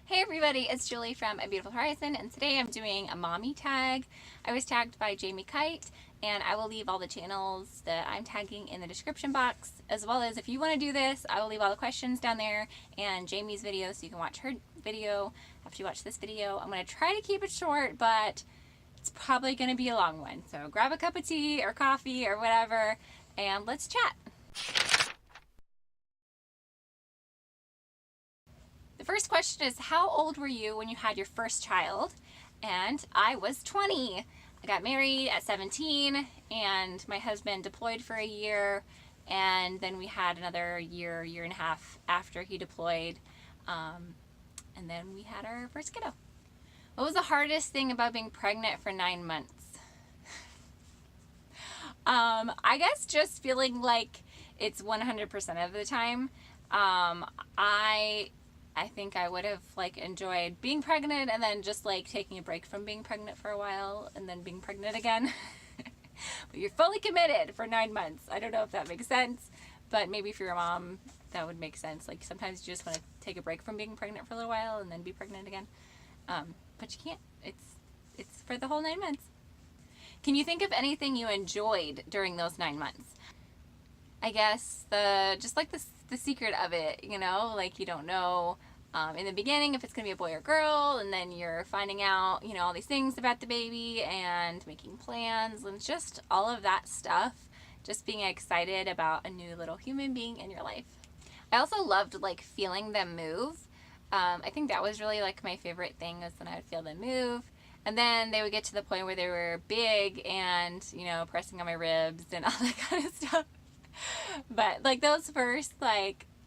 Hey everybody, it's Julie from A Beautiful Horizon, and today I'm doing a mommy tag. I was tagged by Jaimie Kight, and I will leave all the channels that I'm tagging in the description box, as well as if you want to do this, I will leave all the questions down there and Jaimie's video so you can watch her video after you watch this video. I'm going to try to keep it short, but it's probably going to be a long one. So grab a cup of tea or coffee or whatever, and let's chat. The first question is, how old were you when you had your first child? And I was 20. I got married at 17, and my husband deployed for a year, and then we had another year and a half after he deployed, and then we had our first kiddo. What was the hardest thing about being pregnant for 9 months? I guess just feeling like it's 100% of the time. I think I would have enjoyed being pregnant and then just taking a break from being pregnant for a while and then being pregnant again. But you're fully committed for 9 months. I don't know if that makes sense, but maybe for your mom that would make sense. Sometimes you just want to take a break from being pregnant for a little while and then be pregnant again. But you can't. It's for the whole 9 months. Can you think of anything you enjoyed during those 9 months? I guess the secret of it, you don't know in the beginning if it's gonna be a boy or girl, and then you're finding out, all these things about the baby and making plans and just all of that stuff, just being excited about a new little human being in your life. I also loved feeling them move. I think that was really my favorite thing, was when I would feel them move. And then they would get to the point where they were big and, pressing on my ribs and all that kind of stuff. But those first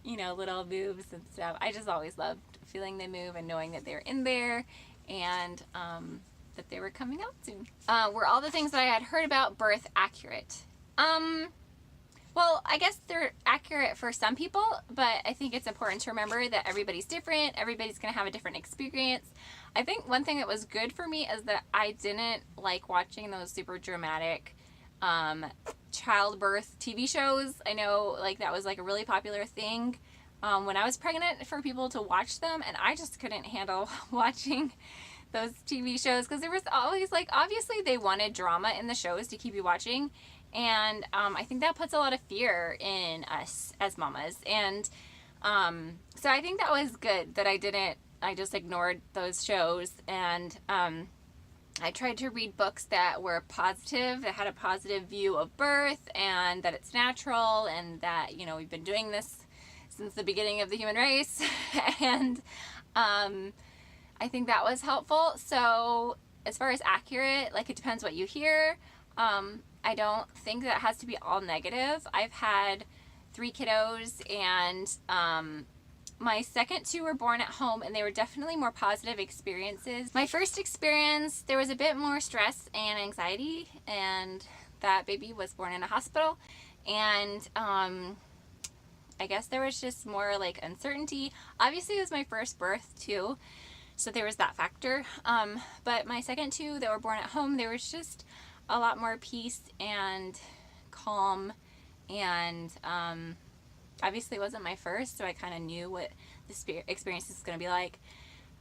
little moves and stuff, I just always loved feeling them move and knowing that they're in there and that they were coming out soon. Were all the things that I had heard about birth accurate? Well, I guess they're accurate for some people, but I think it's important to remember that everybody's different. Everybody's going to have a different experience. I think one thing that was good for me is that I didn't like watching those super dramatic childbirth TV shows. I know that was a really popular thing when I was pregnant for people to watch them, and I just couldn't handle watching those TV shows because there was always obviously they wanted drama in the shows to keep you watching, and I think that puts a lot of fear in us as mamas, and so I think that was good that I just ignored those shows, and I tried to read books that were positive, that had a positive view of birth and that it's natural and that, we've been doing this since the beginning of the human race. And I think that was helpful. So as far as accurate, it depends what you hear. I don't think that has to be all negative. I've had 3 kiddos, and my second 2 were born at home, and they were definitely more positive experiences. My first experience, there was a bit more stress and anxiety, and that baby was born in a hospital, and I guess there was just more uncertainty. Obviously it was my first birth too, so there was that factor, but my second 2 that were born at home, there was just a lot more peace and calm, and obviously it wasn't my first, so I kind of knew what the experience is going to be like.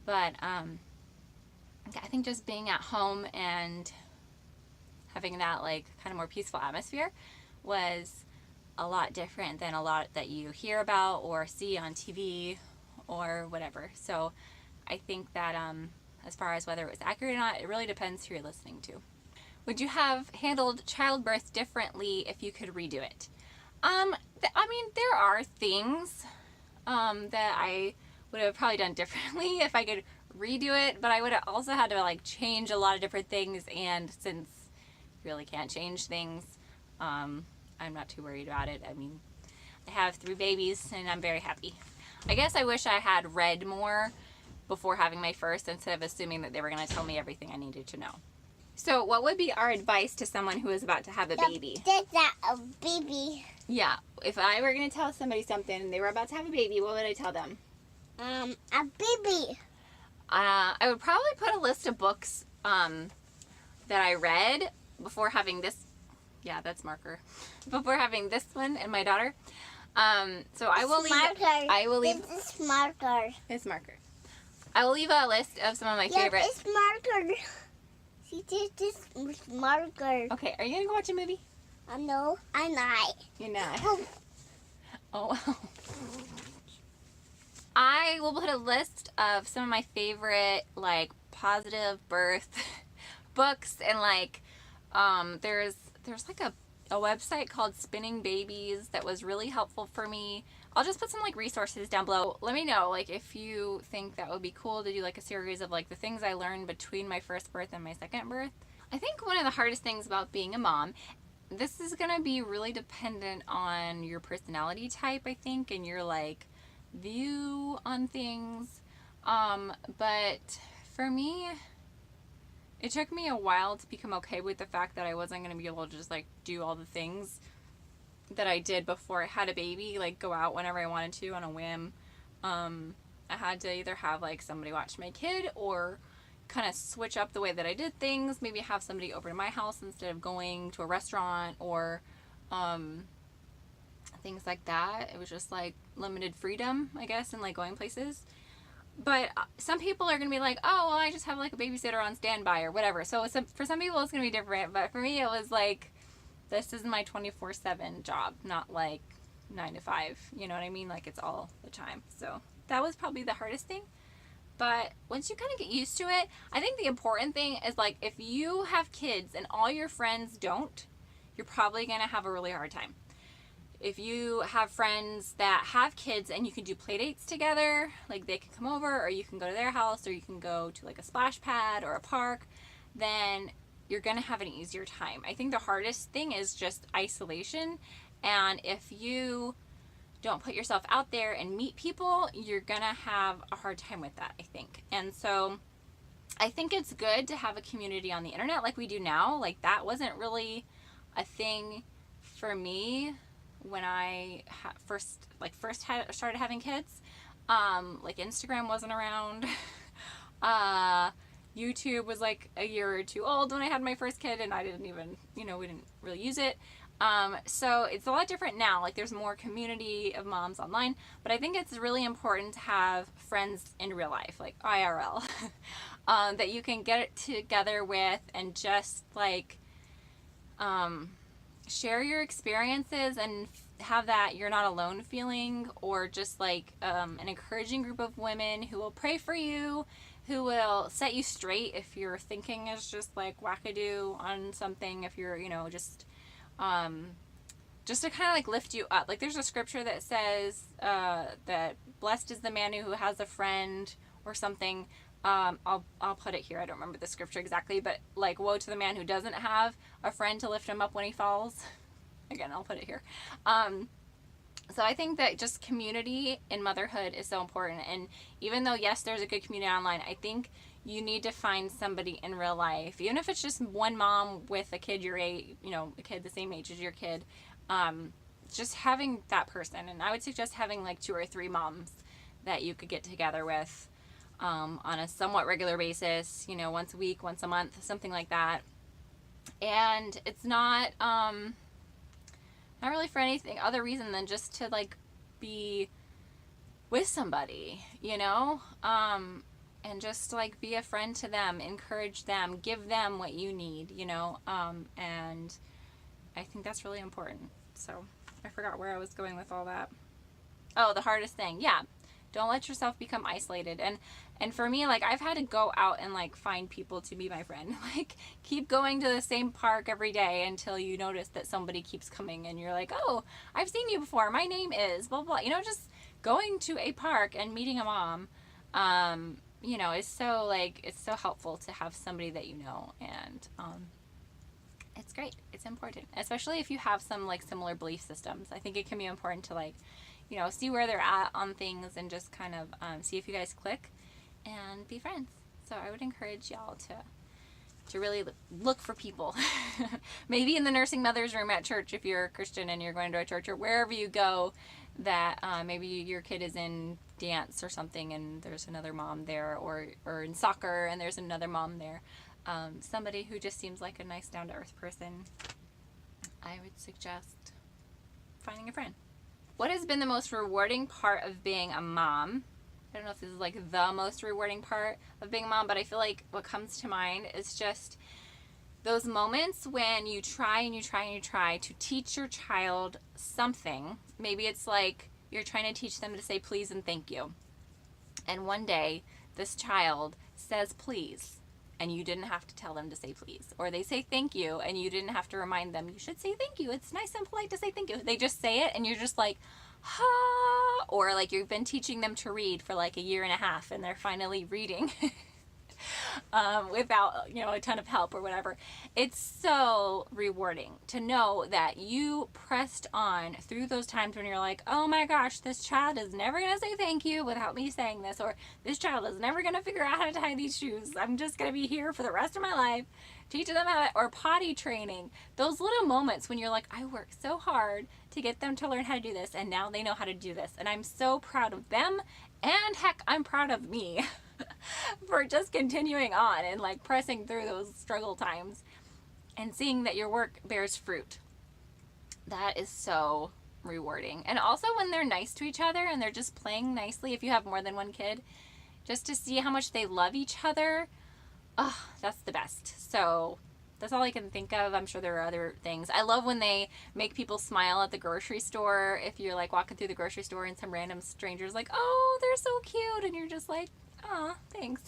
But I think just being at home and having that kind of more peaceful atmosphere was a lot different than a lot that you hear about or see on TV or whatever. So I think that as far as whether it was accurate or not, it really depends who you're listening to. Would you have handled childbirth differently if you could redo it? I mean, there are things that I would have probably done differently if I could redo it, but I would have also had to change a lot of different things, and since you really can't change things, I'm not too worried about it. I mean, I have 3 babies and I'm very happy. I guess I wish I had read more before having my first instead of assuming that they were going to tell me everything I needed to know. So what would be our advice to someone who is about to have a baby? A baby. Yeah, if I were going to tell somebody something and they were about to have a baby, what would I tell them? A baby. I would probably put a list of books that I read before having this. Yeah, that's marker. Before having this one and my daughter. So I will leave. I will leave. This is marker. It's marker. I will leave a list of some of my favorites. It's marker. She did this with marker. Okay, are you gonna go watch a movie? No, I'm not. You're not. Oh. Oh. I will put a list of some of my favorite, like, positive birth books, and like, there's like a website called Spinning Babies that was really helpful for me. I'll just put some like resources down below. Let me know like if you think that would be cool to do like a series of like the things I learned between my first birth and my second birth. I think one of the hardest things about being a mom, this is gonna be really dependent on your personality type, I think, and your like view on things. But for me, it took me a while to become okay with the fact that I wasn't going to be able to just like do all the things that I did before I had a baby, like go out whenever I wanted to on a whim. I had to either have like somebody watch my kid or kind of switch up the way that I did things, maybe have somebody over to my house instead of going to a restaurant or things like that. It was just like limited freedom, I guess, and like going places. But some people are going to be like, oh, well, I just have like a babysitter on standby or whatever. So for some people it's going to be different. But for me, it was like, this is my 24/7 job, not like 9 to 5. You know what I mean? Like it's all the time. So that was probably the hardest thing. But once you kind of get used to it, I think the important thing is like if you have kids and all your friends don't, you're probably going to have a really hard time. If you have friends that have kids and you can do play dates together, like they can come over or you can go to their house or you can go to like a splash pad or a park, then you're going to have an easier time. I think the hardest thing is just isolation. And if you don't put yourself out there and meet people, you're going to have a hard time with that, I think. And so I think it's good to have a community on the internet like we do now. Like that wasn't really a thing for me when I started having kids. Like Instagram wasn't around. YouTube was like a year or two old when I had my first kid, and I didn't even, we didn't really use it. So it's a lot different now. Like there's more community of moms online, but I think it's really important to have friends in real life, like IRL, that you can get together with and just like, share your experiences and have that you're not alone feeling, or just like an encouraging group of women who will pray for you, who will set you straight if your thinking is just like wackadoo on something, if you're just to kind of like lift you up. Like there's a scripture that says that blessed is the man who has a friend or something. I'll put it here. I don't remember the scripture exactly, but like woe to the man who doesn't have a friend to lift him up when he falls. Again, I'll put it here. So I think that just community in motherhood is so important. And even though, yes, there's a good community online, I think you need to find somebody in real life, even if it's just one mom with a kid your age, a kid the same age as your kid, just having that person. And I would suggest having like 2 or 3 moms that you could get together with on a somewhat regular basis, once a week, once a month, something like that. And it's not really for anything other reason than just to like be with somebody, and just like be a friend to them, encourage them, give them what you need, and I think that's really important. So I forgot where I was going with all that. Oh, the hardest thing. Yeah. Don't let yourself become isolated. And for me, like I've had to go out and like find people to be my friend. Like keep going to the same park every day until you notice that somebody keeps coming and you're like, oh, I've seen you before. My name is blah, blah. Just going to a park and meeting a mom, is so like, it's so helpful to have somebody that and it's great. It's important, especially if you have some like similar belief systems. I think it can be important to like, see where they're at on things and just kind of see if you guys click and be friends. So I would encourage y'all to really look for people. Maybe in the nursing mother's room at church if you're a Christian and you're going to a church, or wherever you go that maybe your kid is in dance or something and there's another mom there, or in soccer and there's another mom there. Somebody who just seems like a nice down-to-earth person. I would suggest finding a friend. What has been the most rewarding part of being a mom? I don't know if this is like the most rewarding part of being a mom, but I feel like what comes to mind is just those moments when you try and you try and you try to teach your child something. Maybe it's like you're trying to teach them to say please and thank you. And one day, this child says please, and you didn't have to tell them to say please. Or they say thank you, and you didn't have to remind them, you should say thank you. It's nice and polite to say thank you. They just say it, and you're just like, ha. Or like you've been teaching them to read for like a year and a half, and they're finally reading. Without, you know, a ton of help or whatever. It's so rewarding to know that you pressed on through those times when you're like, oh my gosh, this child is never going to say thank you without me saying this, or this child is never going to figure out how to tie these shoes. I'm just going to be here for the rest of my life teaching them how to, or potty training. Those little moments when you're like, I worked so hard to get them to learn how to do this, and now they know how to do this. And I'm so proud of them, and heck, I'm proud of me. For just continuing on and like pressing through those struggle times and seeing that your work bears fruit. That is so rewarding. And also when they're nice to each other and they're just playing nicely, if you have more than one kid, just to see how much they love each other, oh, that's the best. So that's all I can think of. I'm sure there are other things. I love when they make people smile at the grocery store. If you're like walking through the grocery store and some random stranger's like, oh, they're so cute, and you're just like, oh, thanks.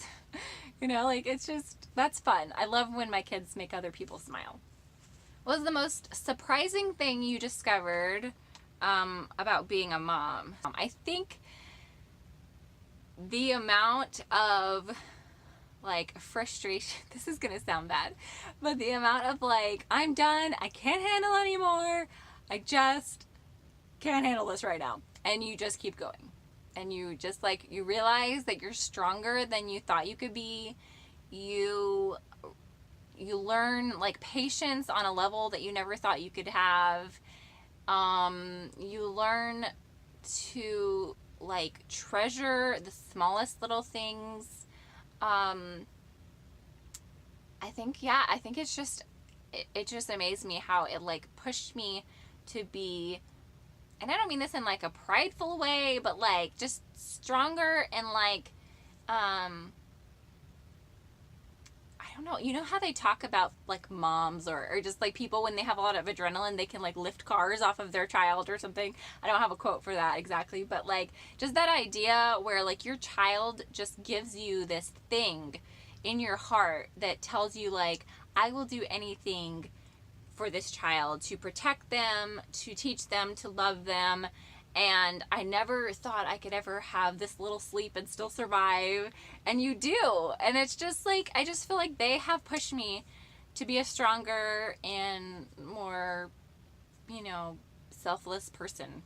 You know, like, it's just, that's fun. I love when my kids make other people smile. What was the most surprising thing you discovered about being a mom? I think the amount of, like, frustration, this is going to sound bad, but the amount of, like, I'm done, I can't handle anymore, I just can't handle this right now. And you just keep going. And you just like, you realize that you're stronger than you thought you could be. You learn like patience on a level that you never thought you could have. You learn to like treasure the smallest little things. I think it's just, it just amazed me how it like pushed me to be, and I don't mean this in like a prideful way, but like just stronger and like, I don't know, you know how they talk about like moms or just like people when they have a lot of adrenaline, they can like lift cars off of their child or something. I don't have a quote for that exactly, but like just that idea where like your child just gives you this thing in your heart that tells you like, I will do anything for this child, to protect them, to teach them, to love them. And I never thought I could ever have this little sleep and still survive. And you do. And it's just like, I just feel like they have pushed me to be a stronger and more, you know, selfless person,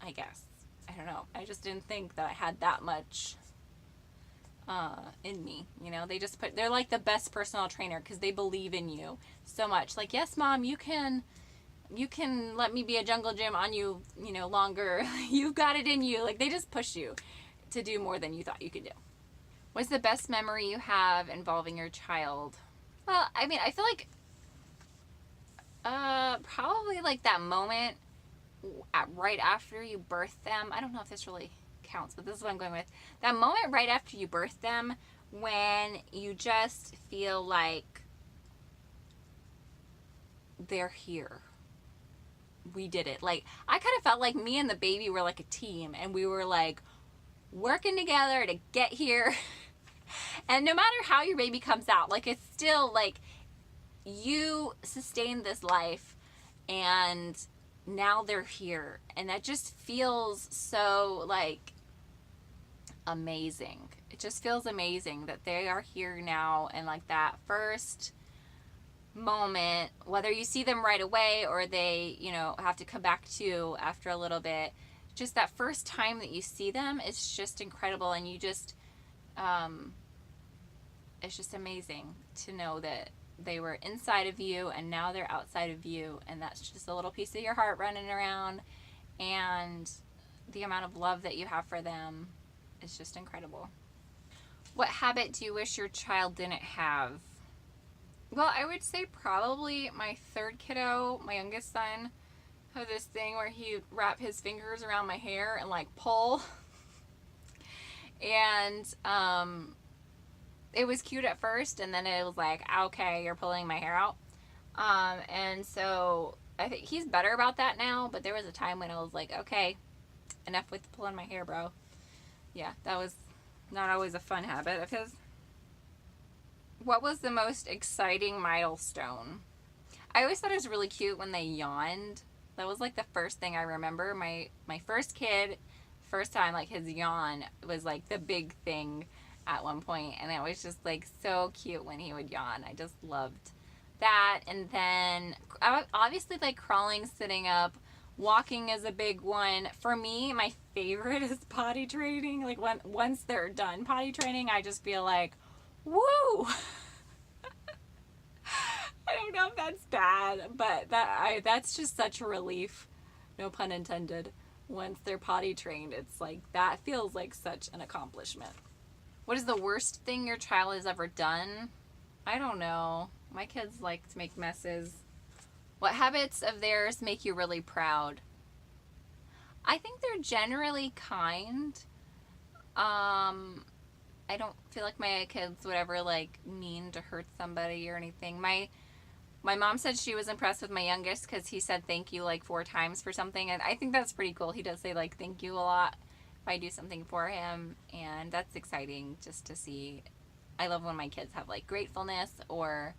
I guess. I don't know. I just didn't think that I had that much in me, you know. They're like the best personal trainer because they believe in you so much. Like, yes, Mom, you can let me be a jungle gym on you, you know, longer. You've got it in you. Like, they just push you to do more than you thought you could do. What's the best memory you have involving your child? Well, I mean, I feel like probably like that moment right after you birth them. I don't know if this really counts, but this is what I'm going with. That moment right after you birth them when you just feel like they're here. We did it. Like, I kind of felt like me and the baby were like a team, and we were like working together to get here. And no matter how your baby comes out, like, it's still like you sustained this life and now they're here, and that just feels so like amazing. It just feels amazing that they are here now, and like that first moment, whether you see them right away or they, you know, have to come back to after a little bit, just that first time that you see them, it's just incredible. And you just it's just amazing to know that they were inside of you and now they're outside of you, and that's just a little piece of your heart running around, and the amount of love that you have for them is just incredible. What habit do you wish your child didn't have? Well, I would say probably my third kiddo, my youngest son, had this thing where he'd wrap his fingers around my hair and like pull. And it was cute at first, and then it was like, okay, you're pulling my hair out. And so I think he's better about that now, but there was a time when I was like, okay, enough with pulling my hair, bro. Yeah, that was not always a fun habit of his. What was the most exciting milestone? I always thought it was really cute when they yawned. That was like the first thing I remember. My first kid, first time, like his yawn was like the big thing at one point, and it was just like so cute when he would yawn. I just loved that. And then obviously like crawling, sitting up, walking is a big one. For me, my favorite is potty training. Like once they're done potty training, I just feel like, woo! I don't know if that's bad, but that's just such a relief, no pun intended. Once they're potty trained, it's like that feels like such an accomplishment. What is the worst thing your child has ever done? I don't know. My kids like to make messes. What habits of theirs make you really proud? I think they're generally kind. I don't feel like my kids would ever like mean to hurt somebody or anything. My mom said she was impressed with my youngest because he said thank you like 4 times for something, and I think that's pretty cool. He does say like thank you a lot if I do something for him, and that's exciting just to see. I love when my kids have like gratefulness or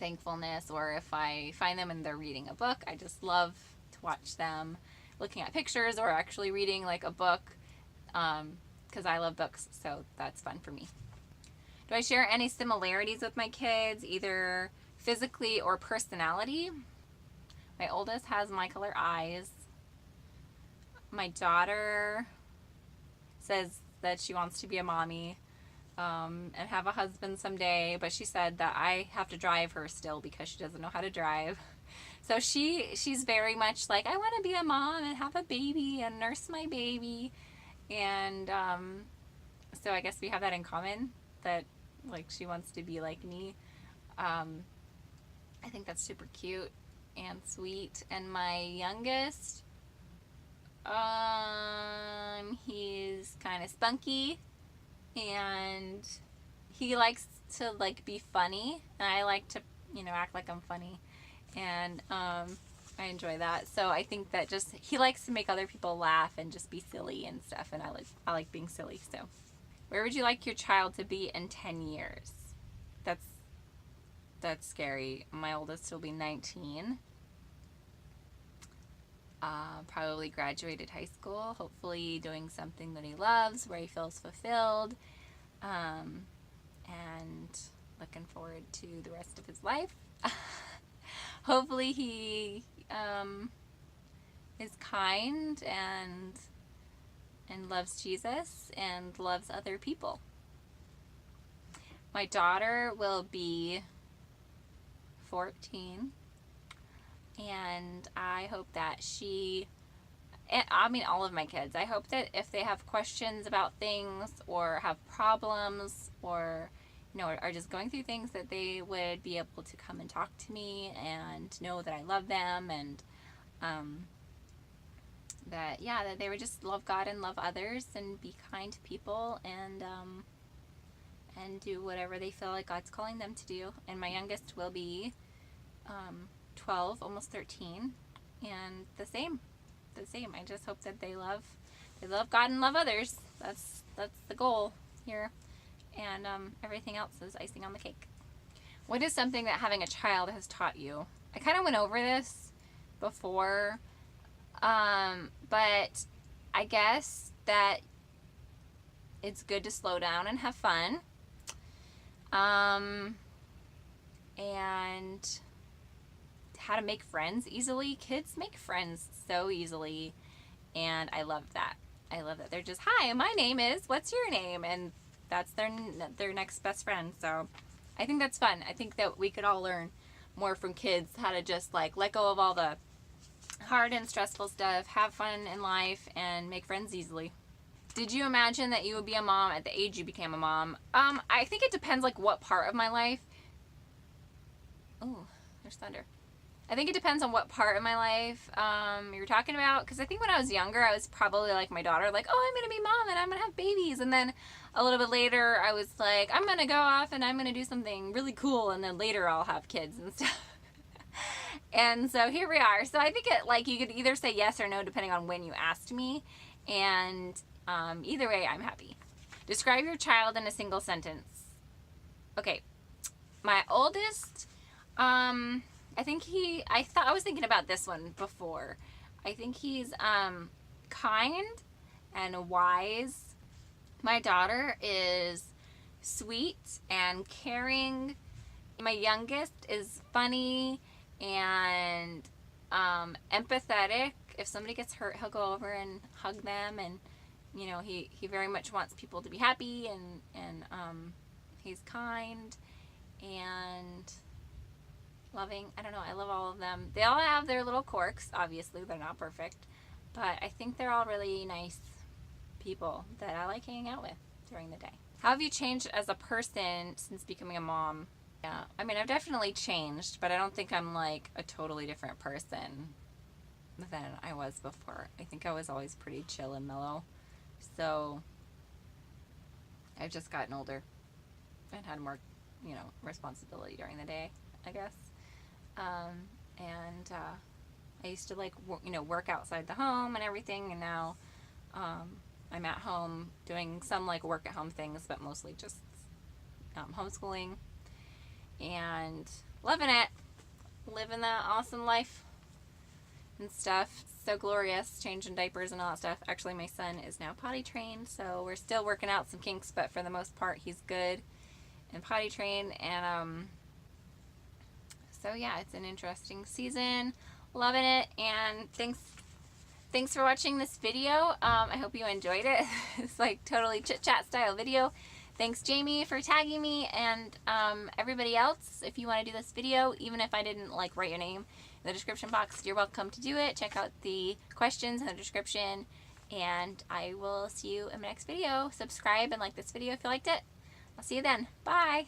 thankfulness, or if I find them and they're reading a book, I just love to watch them looking at pictures or actually reading like a book, because I love books, so that's fun for me. Do I share any similarities with my kids, either physically or personality? My oldest has my color eyes. My daughter says that she wants to be a mommy and have a husband someday, but she said that I have to drive her still because she doesn't know how to drive. So she's very much like, I want to be a mom and have a baby and nurse my baby. And so I guess we have that in common, that like she wants to be like me. I think that's super cute and sweet. And my youngest, he's kind of spunky, and he likes to like be funny, and I like to act like I'm funny, and I enjoy that. So I think that just he likes to make other people laugh and just be silly and stuff, and I like being silly. So where would you like your child to be in 10 years? That's scary. My oldest will be 19. Probably graduated high school, hopefully doing something that he loves, where he feels fulfilled, and looking forward to the rest of his life. Hopefully he is kind and loves Jesus and loves other people. My daughter will be 14, and I hope that all of my kids, I hope that if they have questions about things or have problems or are just going through things, that they would be able to come and talk to me and know that I love them, and that they would just love God and love others and be kind to people, and do whatever they feel like God's calling them to do. And my youngest will be 12, almost 13, and the same. I just hope that they love God and love others. That's the goal here, and everything else is icing on the cake. What is something that having a child has taught you? I kind of went over this before, but I guess that it's good to slow down and have fun, and how to make friends easily. Kids make friends so easily, and I love that. They're just, hi, my name is, what's your name? And that's their next best friend. So I think that's fun. I think that we could all learn more from kids, how to just like let go of all the hard and stressful stuff, have fun in life, and make friends easily. Did you imagine that you would be a mom at the age you became a mom? I think it depends like what part of my life. Oh, there's thunder. I think it depends on what part of my life you're talking about. Because I think when I was younger, I was probably like my daughter, like, oh, I'm going to be mom and I'm going to have babies. And then a little bit later, I was like, I'm going to go off and I'm going to do something really cool. And then later I'll have kids and stuff. And so here we are. So I think it, like, you could either say yes or no depending on when you asked me. And either way, I'm happy. Describe your child in a single sentence. Okay. My oldest, I was thinking about this one before. I think he's kind and wise. My daughter is sweet and caring. My youngest is funny and empathetic. If somebody gets hurt, he'll go over and hug them, and you know, he very much wants people to be happy, and he's kind and loving. I don't know, I love all of them. They all have their little quirks. Obviously, they're not perfect, but I think they're all really nice people that I like hanging out with during the day. How have you changed as a person since becoming a mom? Yeah, I mean, I've definitely changed, but I don't think I'm like a totally different person than I was before. I think I was always pretty chill and mellow. So I've just gotten older and had more, you know, responsibility during the day, I guess. I used to like, you know, work outside the home and everything, and now I'm at home doing some like work at home things, but mostly just homeschooling and loving it, living that awesome life and stuff. So glorious, changing diapers and all that stuff. Actually, my son is now potty trained, so we're still working out some kinks, but for the most part, he's good and potty trained. And so yeah, it's an interesting season, loving it. And thanks for watching this video. I hope you enjoyed it. It's like totally chit chat style video. Thanks, Jaimie, for tagging me, and everybody else. If you want to do this video, even if I didn't like write your name in the description box, you're welcome to do it. Check out the questions in the description, and I will see you in my next video. Subscribe and like this video if you liked it. I'll see you then. Bye.